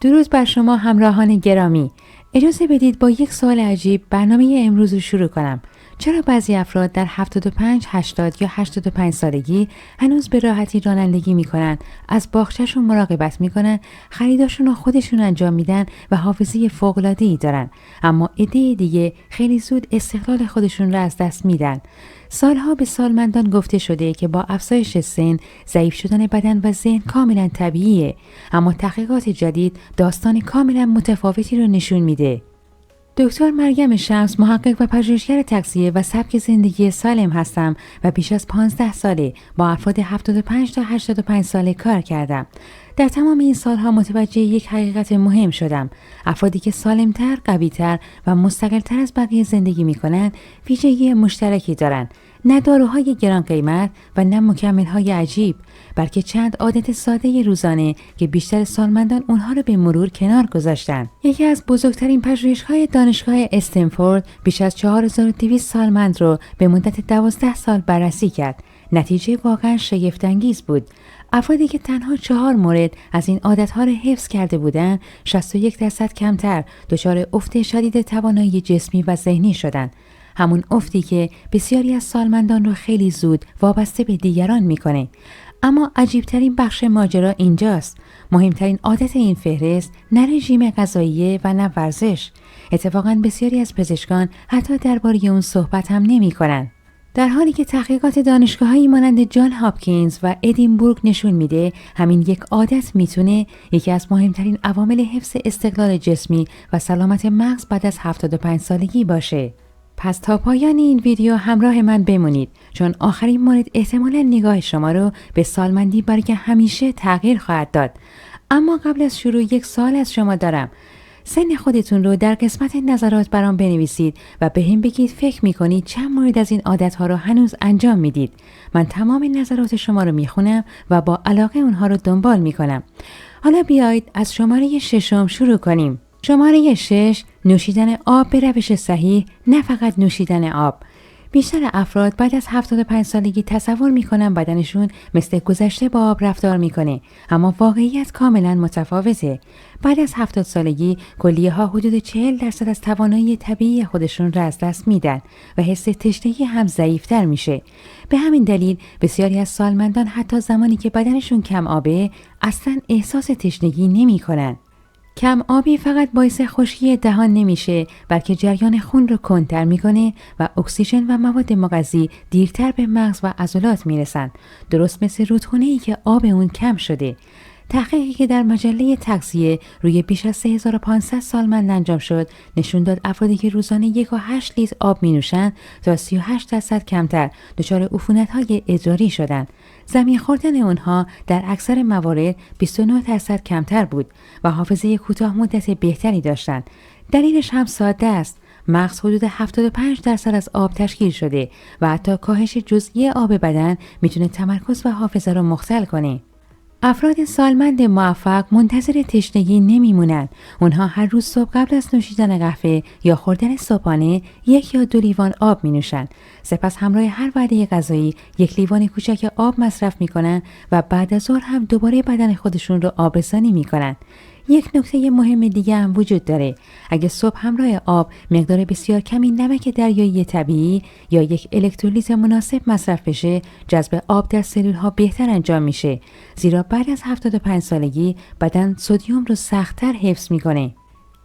درود بر شما همراهان گرامی. اجازه بدید با یک سوال عجیب برنامه امروز رو شروع کنم. چرا بعضی افراد در 75، 80 یا 85 سالگی هنوز به راحتی رانندگی میکنن، از باغچه‌شون مراقبت میکنن، خریداشون رو خودشون انجام میدن و حافظه فوق‌العاده‌ای دارن، اما عده دیگه خیلی زود استقلال خودشون رو از دست میدن؟ سالها به سالمندان گفته شده که با افزایش سن ضعیف شدن بدن و ذهن کاملا طبیعیه، اما تحقیقات جدید داستان کاملا متفاوتی رو نشون میده. دکتر مریم شمس، محقق و پژوهشگر تغذیه و سبک زندگی سالم هستم و بیش از 15 ساله با افراد 75 تا 85 ساله کار کردم. در تمام این سالها متوجه یک حقیقت مهم شدم: افرادی که سالمتر، قویتر و مستقلتر از بقیه زندگی می‌کنند ویژگی مشترکی دارند. نه داروهای گران قیمت و نه مکمل‌های عجیب، بلکه چند عادت ساده روزانه که بیشتر سالمندان اونها رو به مرور کنار گذاشتن. یکی از بزرگترین پژوهش‌های دانشگاه استنفورد بیش از 4200 سالمند رو به مدت 12 سال بررسی کرد. نتیجه واقعا شگفت‌انگیز بود. افرادی که تنها 4 مورد از این عادت‌ها را حفظ کرده بودند، 61% کمتر دچار افت شدید توانایی جسمی و ذهنی شدند. همون افتی که بسیاری از سالمندان رو خیلی زود وابسته به دیگران میکنه. اما عجیبترین بخش ماجرا اینجاست: مهمترین عادت این فهرست نه رژیم غذایی و نه ورزش. اتفاقاً بسیاری از پزشکان حتی درباره اون صحبت هم نمی‌کنن. در حالی که تحقیقات دانشگاه‌هایی مانند جان هاپکینز و ادینبورگ نشون میده همین یک عادت میتونه یکی از مهمترین عوامل حفظ استقلال جسمی و سلامت مغز بعد از 75 سالگی باشه. پس تا پایان این ویدیو همراه من بمونید، چون آخرین مورد احتمالاً نگاه شما رو به سالمندی برای همیشه تغییر خواهد داد. اما قبل از شروع یک سوال از شما دارم. سن خودتون رو در قسمت نظرات برام بنویسید و به هم بگید فکر میکنید چند مورد از این عادتها رو هنوز انجام میدید. من تمام نظرات شما رو میخونم و با علاقه اونها رو دنبال میکنم. حالا بیایید از شماره 6 شروع کنیم. شماره 6: نوشیدن آب به روش صحیح، نه فقط نوشیدن آب. بیشتر افراد بعد از 75 سالگی تصور میکنن بدنشون مثل گذشته با آب رفتار میکنه، اما واقعیت کاملا متفاوته. بعد از 70 سالگی کلیه ها حدود 40% از توانایی طبیعی خودشون را از دست میدن و حس تشنگی هم ضعیفتر میشه. به همین دلیل بسیاری از سالمندان حتی زمانی که بدنشون کم آبه اصلا احساس تشنگی نمیکنن. کم آبی فقط باعث خشکی دهان نمیشه، بلکه جریان خون رو کندتر میکنه و اکسیژن و مواد مغذی دیرتر به مغز و عضلات میرسن، درست مثل رودخونه‌ای که آب اون کم شده. تحقیقی که در مجله تغذیه روی بیش از 3500 سالمند انجام شد نشون داد افرادی که روزانه 1.8 لیتر آب می نوشند تا 38% کمتر دچار عفونت‌های ادراری شدند. زمین خوردن اونها در اکثر موارد 29% کمتر بود و حافظه کوتاه مدت بهتری داشتند. دلیلش هم ساده است: مغز حدود 75% از آب تشکیل شده و حتی کاهش جزئی آب بدن میتونه تمرکز و حافظه رو مختل کنه. افراد سالمند موفق منتظر تشنگی نمیمونن. اونها هر روز صبح قبل از نوشیدن قهوه یا خوردن صبحانه 1 یا 2 لیوان آب می نوشن. سپس همراه هر وعده غذایی 1 لیوان کوچک آب مصرف میکنن و بعد از ظهر هم دوباره بدن خودشون رو آبرسانی میکنن. یک نکته مهم دیگه هم وجود داره: اگه صبح همراه آب مقدار بسیار کمی نمک دریایی طبیعی یا یک الکترولیت مناسب مصرف بشه، جذب آب در سلول‌ها بهتر انجام میشه، زیرا بعد از 75 سالگی بدن سدیم رو سخت‌تر حفظ میکنه.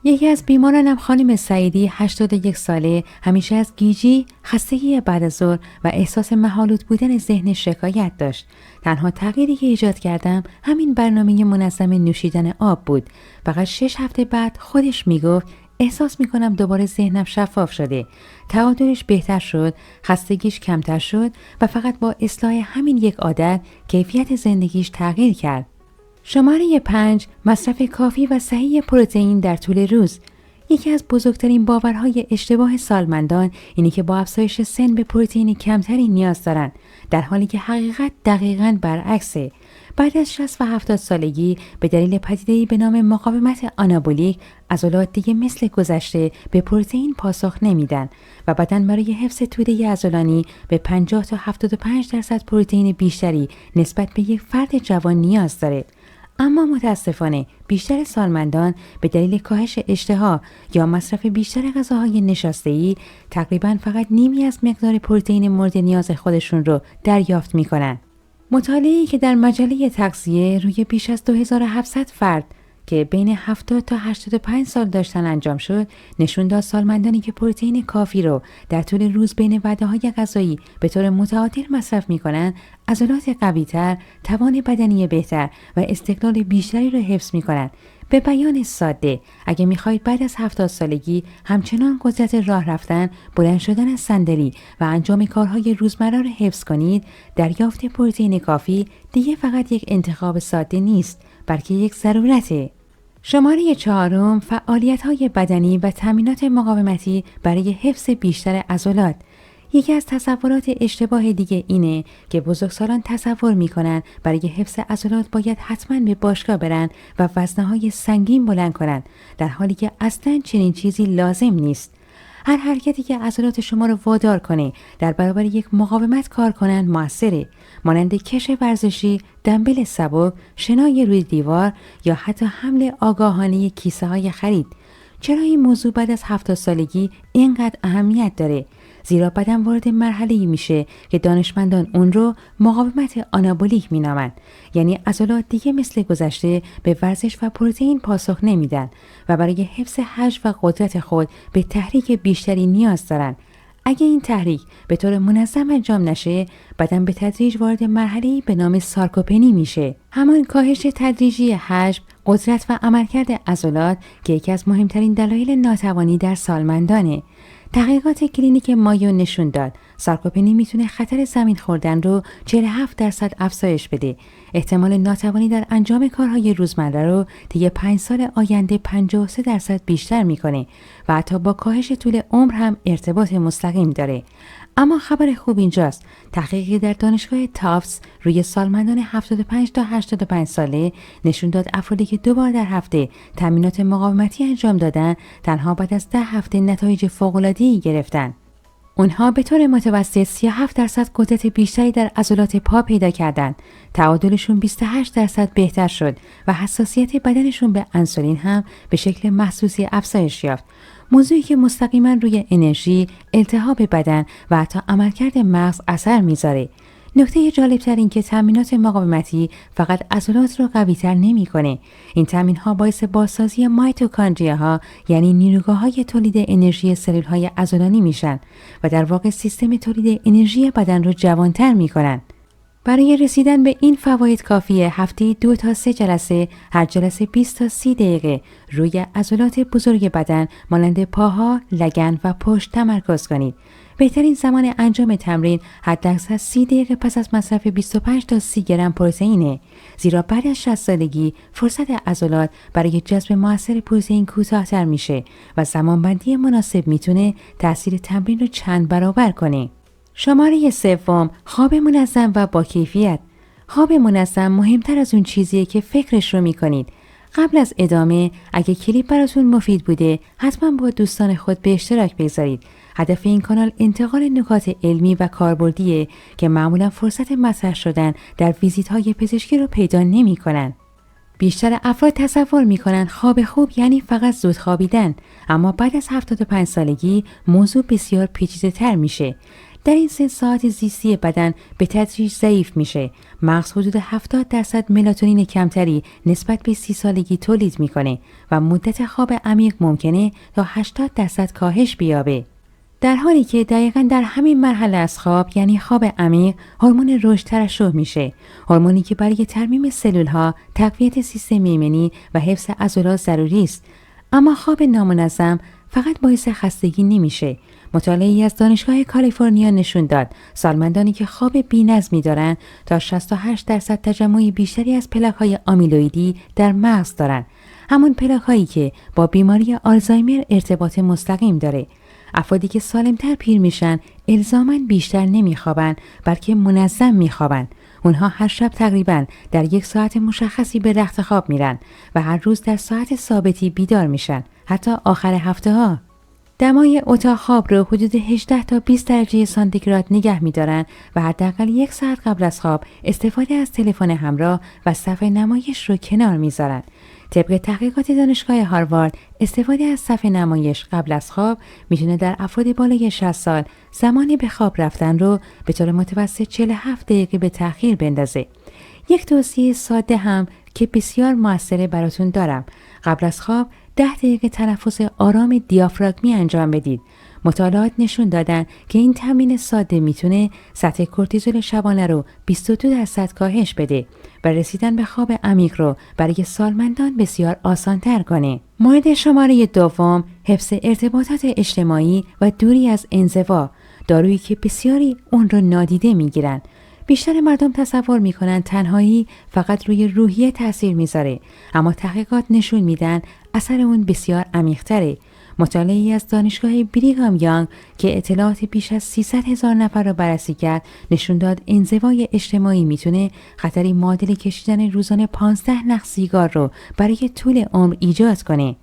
یکی از بیمارانم خانم سعیدی 81 ساله همیشه از گیجی، خستگی بعد از ظهر و احساس مه‌آلود بودن ذهن شکایت داشت. تنها تغییری که ایجاد کردم همین برنامه منظم نوشیدن آب بود. فقط 6 هفته بعد خودش میگفت احساس میکنم دوباره ذهنم شفاف شده، تعادلش بهتر شد، خستگیش کمتر شد و فقط با اصلاح همین یک عادت کیفیت زندگیش تغییر کرد. شماره 5: مصرف کافی و صحیح پروتئین در طول روز. یکی از بزرگترین باورهای اشتباه سالمندان اینه که با افزایش سن به پروتئین کمتری نیاز دارن، در حالی که حقیقت دقیقاً برعکسه. بعد از 60 و 70 سالگی به دلیل پدیده‌ای به نام مقاومت آنابولیک، عضلات دیگه مثل گذشته به پروتئین پاسخ نمیدن و بدن برای حفظ توده عضلانی به 50 تا 75% پروتئین بیشتری نسبت به یک فرد جوان نیاز داره. اما متاسفانه بیشتر سالمندان به دلیل کاهش اشتها یا مصرف بیشتر غذاهای نشاسته‌ای تقریباً فقط نیمی از مقدار پروتئین مورد نیاز خودشون رو دریافت می‌کنن. مطالعه‌ای که در مجله تغذیه روی بیش از 2700 فرد که بین 70 تا 85 سال داشتن انجام شد، نشون داد سالمندانی که پروتئین کافی رو در طول روز بین وعده‌های غذایی به طور متعادل مصرف می‌کنند، عضلات قوی‌تر، توان بدنی بهتر و استقلال بیشتری را حفظ می‌کنند. به بیان ساده، اگه می‌خواید بعد از 70 سالگی همچنان قدرت راه رفتن، بلند شدن از صندلی و انجام کارهای روزمره را حفظ کنید، دریافت پروتئین کافی دیگه فقط یک انتخاب ساده نیست، بلکه یک ضرورته. شماره 4، فعالیت‌های بدنی و تامینات مقاومتی برای حفظ بیشتر عضلات. یکی از تصورات اشتباه دیگه اینه که بزرگسالان تصور میکنن برای حفظ عضلات باید حتما به باشگاه برن و وزنه‌های سنگین بلند کنن، در حالی که اصلاً چنین چیزی لازم نیست. هر حرکتی که عضلات شما رو وادار کنه در برابر یک مقاومت کار کنن موثره، مانند کش ورزشی، دمبل سبک، شنای روی دیوار یا حتی حمل آگاهانه کیسه های خرید. چرا این موضوع بعد از 70 سالگی اینقدر اهمیت داره؟ زیرا بدن وارد مرحله‌ای میشه که دانشمندان اون رو مقاومت آنابولیک مینامن، یعنی عضلات دیگه مثل گذشته به ورزش و پروتئین پاسخ نمیدن و برای حفظ حجم و قدرت خود به تحریک بیشتری نیاز دارن. اگه این تحریک به طور منظم انجام نشه، بدن به تدریج وارد مرحله‌ای به نام سارکوپنی میشه، همان کاهش تدریجی حجم، قدرت و عملکرد عضلات که یکی از مهمترین دلایل ناتوانی در سالمندانه. تحقیقات کلینیک مایو نشون داد سارکوپنی میتونه خطر زمین خوردن رو 47% افزایش بده. احتمال ناتوانی در انجام کارهای روزمره رو طی 5 سال آینده 53% بیشتر میکنه و حتی با کاهش طول عمر هم ارتباط مستقیم داره. اما خبر خوب اینجاست، تحقیقی در دانشگاه تافتس روی سالمندان 75 تا 85 ساله نشون داد افرادی که 2 بار در هفته تامینات مقاومتی انجام دادن، تنها بعد از 10 هفته نتایج فوق‌العاده‌ای گرفتن. اونها به طور متوسط 37% قدرت بیشتری در عضلات پا پیدا کردند، تعادلشون 28% بهتر شد و حساسیت بدنشون به انسولین هم به شکل محسوسی افزایش یافت. موضوعی که مستقیما روی انرژی، التهاب بدن و حتی عملکرد مغز اثر میذاره. نکته جالبتر این که تامینات مقاومتی فقط عضلات رو قوی‌تر نمی‌کنه. این تامین‌ها باعث بازسازی مایتوکاندریاها، یعنی نیروگاه‌های تولید انرژی سلول‌های عضلانی میشن و در واقع سیستم تولید انرژی بدن رو جوان‌تر می‌کنن. برای رسیدن به این فواید کافیه هفته 2 تا 3 جلسه، هر جلسه 20 تا 30 دقیقه روی عضلات بزرگ بدن مانند پاها، لگن و پشت تمرکز کنید. بهترین زمان انجام تمرین حداکثر 30 دقیقه پس از مصرف 25 تا 30 گرم پروتئینه، زیرا بعد از 60 سالگی فرصت عضلات برای جذب مؤثر پروتئین کوتاه‌تر میشه و زمانبندی مناسب میتونه تاثیر تمرین رو چند برابر کنه. شماره 3، خواب منظم و با کیفیت. خواب منظم مهمتر از اون چیزیه که فکرش رو میکنید. قبل از ادامه، اگه کلیپ براتون مفید بوده، حتما با دوستان خود به اشتراک بگذارید. هدف این کانال انتقال نکات علمی و کاربردیه که معمولا فرصت مطرح شدن در ویزیت‌های پزشکی رو پیدا نمی‌کنن. بیشتر افراد تصور میکنن خواب خوب یعنی فقط زود خوابیدن، اما بعد از 75 سالگی موضوع بسیار پیچیده‌تر میشه. در این 3 ساعت زیستی بدن به تدریج ضعیف میشه. مغز حدود 70% ملاتونین کمتری نسبت به 30 سالگی تولید میکنه و مدت خواب عمیق ممکنه تا 80% کاهش بیابه. در حالی که دقیقاً در همین مرحله از خواب، یعنی خواب عمیق، هورمون رشد ترشح میشه، هورمونی که برای ترمیم سلول‌ها، تقویت سیستم ایمنی و حفظ عضلات ضروری است. اما خواب نامنظم فقط باعث خستگی نمیشه. مطالعه‌ای از دانشگاه کالیفرنیا نشون داد سالمندانی که خواب بی‌نظمی دارن تا 68% تجمع بیشتری از پلاک‌های آمیلویدی در مغز دارن، همون پلاک‌هایی که با بیماری آلزایمر ارتباط مستقیم داره. افرادی که سالمتر پیر میشن الزاماً بیشتر نمیخوابن، بلکه منظم میخوابن. اونها هر شب تقریباً در 1 ساعت مشخصی به رخت خواب میرن و هر روز در ساعت ثابتی بیدار میشن، حتی آخر هفته ها. دمای اتاق خواب رو حدود 18 تا 20 درجه سانتیگراد نگه می‌دارن و حداقل 1 ساعت قبل از خواب استفاده از تلفن همراه و صفحه نمایش رو کنار می‌ذارن. طبق تحقیقات دانشگاه هاروارد، استفاده از صفحه نمایش قبل از خواب میتونه در افراد بالای 60 سال زمان به خواب رفتن رو به طور متوسط 47 دقیقه به تأخیر بندازه. یک توصیه ساده هم که بسیار موثره براتون دارم. قبل از خواب 10 دقیقه تنفس آرام دیافراگمی انجام بدید. مطالعات نشون دادن که این تمرین ساده میتونه سطح کورتیزول شبانه رو 22% کاهش بده و رسیدن به خواب عمیق رو برای سالمندان بسیار آسان‌تر کنه. مورد شماره دوم، حفظ ارتباطات اجتماعی و دوری از انزوا، دارویی که بسیاری اون رو نادیده میگیرن. بیشتر مردم تصور میکنن تنهایی فقط روی روحیه تأثیر میذاره، اما تحقیقات نشون میدن اثر اون بسیار عمیق‌تره. مطالعه‌ای از دانشگاه بریغام یانگ که اطلاعات بیش از 300,000 نفر را بررسی کرد نشون داد انزوای اجتماعی میتونه خطری معادل کشیدن روزانه 15 نخ سیگار رو برای طول عمر ایجاد کنه.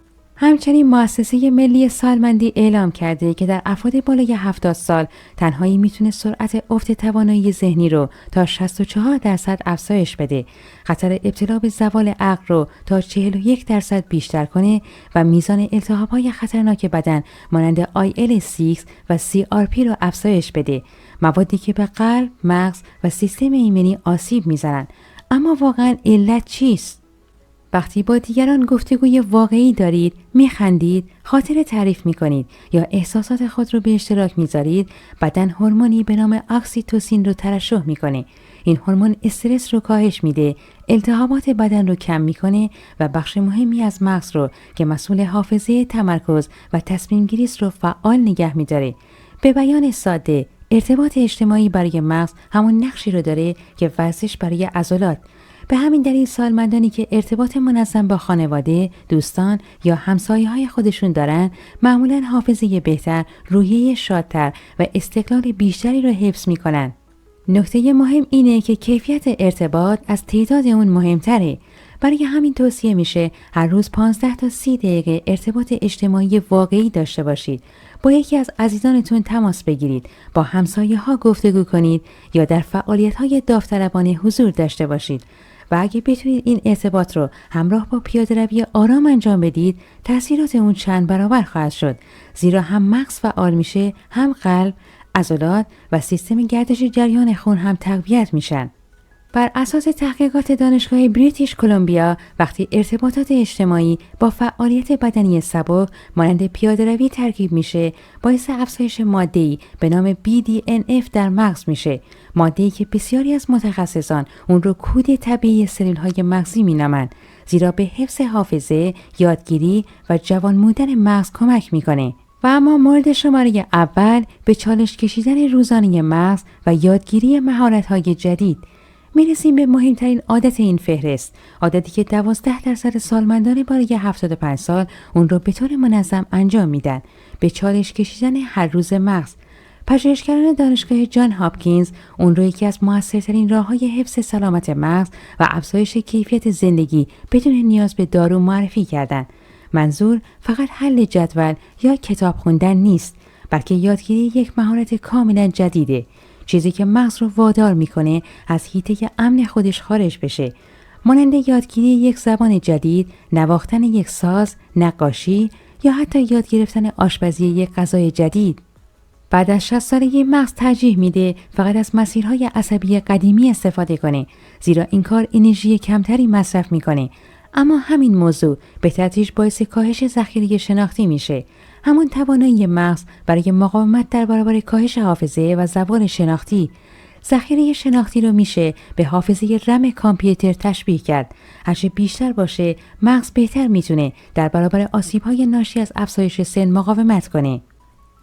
همچنین مؤسسه ملی سالمندی اعلام کرده که در افراد بالای 70 سال تنهایی میتونه سرعت افت توانایی ذهنی رو تا 64% افزایش بده، خطر ابتلا به زوال عقل رو تا 41% بیشتر کنه و میزان التهاب‌های خطرناک بدن مانند IL-6 و CRP رو افزایش بده، موادی که به قلب، مغز و سیستم ایمنی آسیب میزنن. اما واقعاً علت چیست؟ وقتی با دیگران گفتگوی واقعی دارید، میخندید، خاطره تعریف میکنید یا احساسات خود رو به اشتراک میذارید، بدن هورمونی به نام اکسیتوسین رو ترشح میکنه. این هورمون استرس رو کاهش میده، التهابات بدن رو کم میکنه و بخش مهمی از مغز رو که مسئول حافظه، تمرکز و تصمیم گیری است رو فعال نگه میداره. به بیان ساده، ارتباط اجتماعی برای مغز همون نقشی رو داره که ورزش برای عضلات. به همین دلیل سالمندانی که ارتباط منظم با خانواده، دوستان یا همسایه‌های خودشون دارن، معمولاً حافظه بهتر، روحیه شادتر و استقلال بیشتری رو حفظ میکنن. نکته مهم اینه که کیفیت ارتباط از تعداد اون مهمتره. برای همین توصیه میشه هر روز 15 تا 30 دقیقه ارتباط اجتماعی واقعی داشته باشید. با یکی از عزیزانتون تماس بگیرید، با همسایه‌ها گفتگو کنید یا در فعالیت‌های داوطلبانه حضور داشته باشید. و اگه بتونید این ارتباط رو همراه با پیاده‌روی آرام انجام بدید، تأثیرات اون چند برابر خواهد شد، زیرا هم مغز فعال میشه، هم قلب، عضلات و سیستم گردش جریان خون هم تقویت میشن. بر اساس تحقیقات دانشگاه بریتیش کلمبیا، وقتی ارتباطات اجتماعی با فعالیت بدنی سبک مانند پیاده‌روی ترکیب میشه، باعث افزایش ماده‌ای به نام BDNF در مغز میشه، ماده‌ای که بسیاری از متخصصان اون رو کود طبیعی سلول‌های مغزی مینامند، زیرا به حفظ حافظه، یادگیری و جوان‌ماندن مغز کمک میکنه. و اما مورد شماره اول، به چالش کشیدن روزانه مغز و یادگیری مهارت‌های جدید. میرسیم به مهمترین عادت این فهرست، عادتی که 12% سالمندان بالای 75 سال اون رو به طور منظم انجام میدن، به چالش کشیدن هر روز مغز. پژوهشگران دانشگاه جان هاپکینز اون رو یکی از موثرترین راه‌های حفظ سلامت مغز و افزایش کیفیت زندگی بدون نیاز به دارو معرفی کردند. منظور فقط حل جدول یا کتاب خوندن نیست، بلکه یادگیری یک مهارت کاملا جدیده، چیزی که مغز رو وادار میکنه از حیطه امن خودش خارج بشه، مانند یادگیری یک زبان جدید، نواختن یک ساز، نقاشی یا حتی یاد گرفتن آشپزی یک غذای جدید. بعد از 60 سالگی مغز ترجیح میده فقط از مسیرهای عصبی قدیمی استفاده کنه، زیرا این کار انرژی کمتری مصرف میکنه. اما همین موضوع به تدریج باعث کاهش ذخیره شناختی میشه، همون توانایی مغز برای مقاومت در برابر کاهش حافظه و زوال شناختی. ذخیره شناختی رو میشه به حافظه رم کامپیوتر تشبیه کرد. هرچه بیشتر باشه، مغز بهتر میتونه در برابر آسیب‌های ناشی از افزایش سن مقاومت کنه.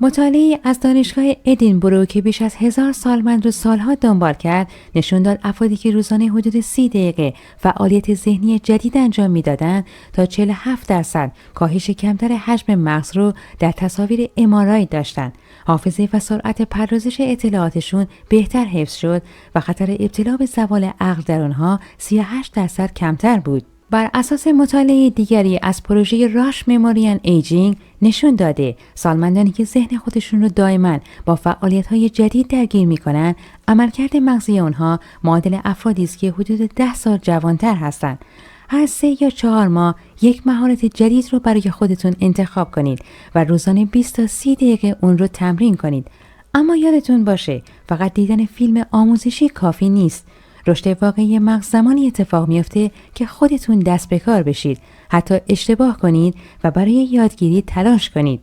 مطالعه از دانشگاه ادینبرو که بیش از 1000 سالمند رو سالها دنبال کرد، نشون داد افرادی که روزانه حدود 30 دقیقه فعالیت ذهنی جدید انجام میدادند تا 47% کاهش کمتر حجم مغز رو در تصاویر MRI داشتند. حافظه و سرعت پردازش اطلاعاتشون بهتر حفظ شد و خطر ابتلا به زوال عقل در آنها 38% کمتر بود. بر اساس مطالعه دیگری از پروژه راش مموریان ایجینگ نشون داده سالمندانی که ذهن خودشون رو دائما با فعالیت‌های جدید درگیر می‌کنن، عملکرد مغزی اونها معادل افرادی است که حدود 10 سال جوانتر هستند. هر 3 یا 4 ماه یک مهارت جدید رو برای خودتون انتخاب کنید و روزانه 20 تا 30 دقیقه اون رو تمرین کنید. اما یادتون باشه فقط دیدن فیلم آموزشی کافی نیست. رشد واقعی مغز زمانی اتفاق میفته که خودتون دست به کار بشید، حتی اشتباه کنید و برای یادگیری تلاش کنید.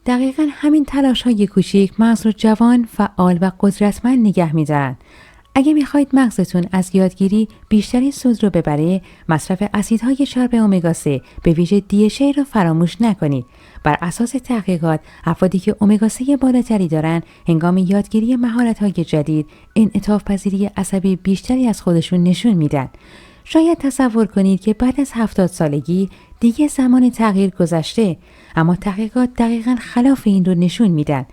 دقیقاً همین تلاش‌های کوچیک مغز رو جوان، فعال و قدرتمند نگه می‌دارن. اگه میخواید مغزتون از یادگیری بیشترین سود رو ببره، مصرف اسیدهای چرب امگا 3 به ویژه DHA رو فراموش نکنید. بر اساس تحقیقات، افرادی که امگا 3 بالاتری دارن، هنگام یادگیری مهارت‌های جدید، انعطاف پذیری عصبی بیشتری از خودشون نشون میدن. شاید تصور کنید که بعد از 70 سالگی دیگه زمان تغییر گذشته، اما تحقیقات دقیقاً خلاف این رو نشون میدن.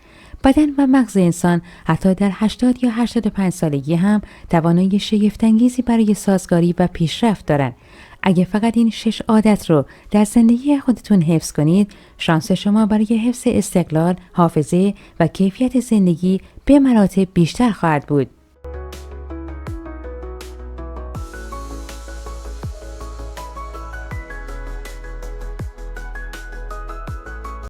بدن و مغز انسان حتی در 80 یا 85 سالگی هم توانایی شگفت‌انگیزی برای سازگاری و پیشرفت دارند. اگه فقط این 6 عادت رو در زندگی خودتون حفظ کنید، شانس شما برای حفظ استقلال، حافظه و کیفیت زندگی به مراتب بیشتر خواهد بود.